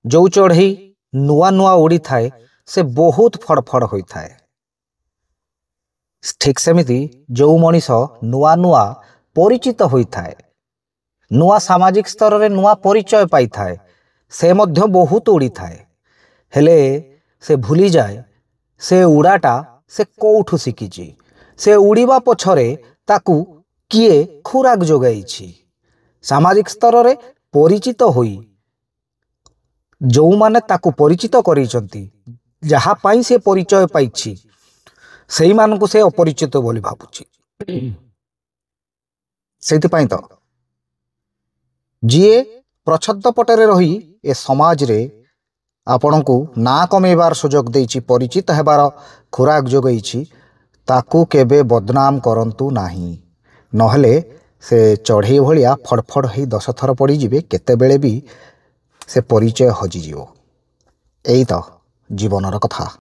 जो चढ़ई नुआ नुआ उड़ी थाए से बहुत फड़फड़ होता है। ठीक सेमिति जो मनीष नुआ नुआ परिचित होता है, नुआ सामाजिक स्तर रे नुआ परिचय पाई थाए, से मध्य बहुत उड़ी थाए, हेले से भूली जाए से उड़ाटा से कोठु शिखिची, से उड़ीबा पछरे ताकू किए खुराक जोगाइछि। सामाजिक स्तर रे परिचित होई जो माने ताकू परिचित करिसंती, जहा पाई से परिचय पाइछि सेही मानकु से अपरिचित बोली भाबुछि। सेहिथिपाई तो जीए प्रछद पटरे रही ए समाज रे आपणको ना कमेबार सुजोग देइछि, परिचित हेबार खुराक जोगैछि, ताकू केबे बदनाम करंतु नाही, नहले से चढ़ई भलिया फड़फड़ ही 10 थर पड़ी जिबे, केतेबेले भी से परिचय हजिजिवो। एई तो जीवनर कथा।